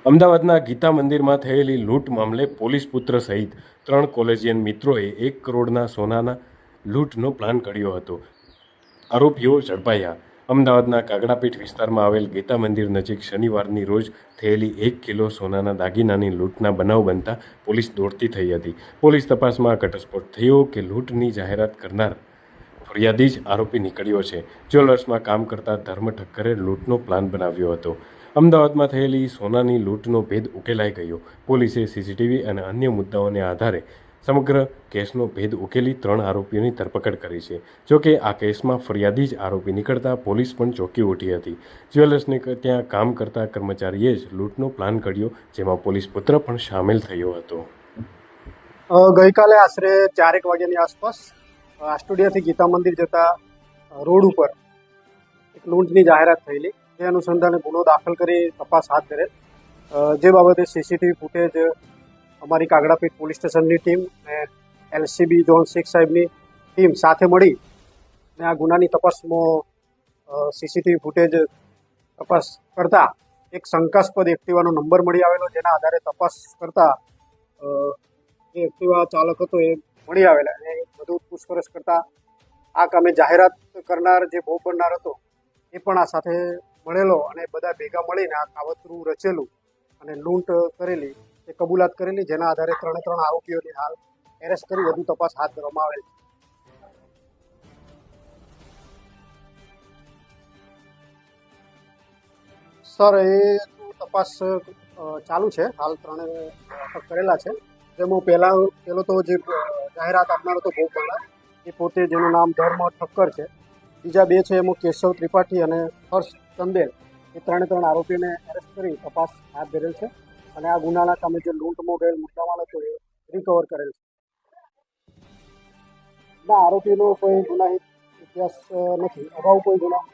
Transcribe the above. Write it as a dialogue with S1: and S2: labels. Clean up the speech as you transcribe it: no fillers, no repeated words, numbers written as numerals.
S1: અમદાવાદના ગીતા મંદિરમાં થયેલી લૂંટ મામલે પોલીસ પુત્ર સહિત 3 કોલેજિયન મિત્રોએ 1 કરોડના સોનાના લૂંટનો પ્લાન ઘડ્યો હતો. આરોપીઓ ઝડપાયા. અમદાવાદના કાગડાપીઠ વિસ્તારમાં આવેલ ગીતા મંદિર નજીક શનિવારની રોજ થયેલી 1 કિલો સોનાના દાગીનાની લૂંટના બનાવ બનતા પોલીસ દોડતી થઈ હતી. પોલીસ તપાસમાં ઘટસ્ફોટ થયો કે લૂંટની જાહેરાત કરનાર ફરિયાદી જ આરોપી નીકળ્યો છે. જ્વેલર્સમાં કામ કરતા ધર્મ ઠક્કરે લૂંટનો પ્લાન બનાવ્યો હતો. અમદાવાદમાં થયેલી સોનાની લૂંટનો ભેદ ઉકેલાઈ ગયો. પોલીસે સીસીટીવી અને અન્ય મુદ્દાઓને આધારે સમગ્ર કેસનો ભેદ ઉકેલી 3 આરોપીઓની ધરપકડ કરી છે. જોકે આ કેસમાં ફરિયાદી જ આરોપી નીકળતા પોલીસ પણ ચોંકી ઉઠી હતી. જ્વેલર્સને ત્યાં કામ કરતા કર્મચારીએ જ લૂંટનો પ્લાન ઘડ્યો, જેમાં પોલીસ પુત્ર પણ સામેલ થયો હતો.
S2: ગઈકાલે આશરે 4:00 વાગ્યાની આસપાસ આસ્ટોડિયાથી ગીતા મંદિર જતા રોડ ઉપર એક લૂંટની જાહેરાત થયેલી. તે અનુસંધાને ગુનો દાખલ કરી તપાસ હાથ ધરેલ. જે બાબતે સીસીટીવી ફૂટેજ અમારી કાગડાપીઠ પોલીસ સ્ટેશનની ટીમ અને LCB ઝોન 6 સાહેબની ટીમ સાથે મળી અને આ ગુનાની તપાસમાં સીસીટીવી ફૂટેજ તપાસ કરતા એક શંકાસ્પદ એક્ટિવાનો નંબર મળી આવેલો, જેના આધારે તપાસ કરતા જે એક્ટિવા ચાલક હતો એ મળી આવેલા અને વધુ પૂછપરછ કરતા આ કામે જાહેરાત કરનાર જે ભોગ બનનાર હતો એ પણ આ સાથે મળેલો અને બધા ભેગા મળીને આ કાવતરું રચેલું અને લૂંટ કરેલી એ કબૂલાત કરેલી, જેના આધારે 3 આરોપીઓની હાલ એરેસ્ટ કરી વધુ તપાસ હાથ ધરવામાં આવેલ છે. સર, એ તપાસ ચાલુ છે. હાલ 3 અટક કરેલા છે. જેમાં પહેલો તો જે જાહેરાત આપનાર હતો ભોગ બનનાર એ પોતે, જેનું નામ ધર્મ ઠક્કર છે. બીજા 2 છે એમાં કેશવ ત્રિપાઠી અને હર્ષ ચંદેલ. એ 3 આરોપીને એરેસ્ટ કરી તપાસ હાથ ધરેલ છે અને આ ગુનાના કામે જે લૂંટમાં ગયેલ મુદ્દામાલ હતો એ રિકવર કરેલ છે. ના, આરોપીનો કોઈ ગુનાહિત ઇતિહાસ નથી. અગાઉ કોઈ ગુના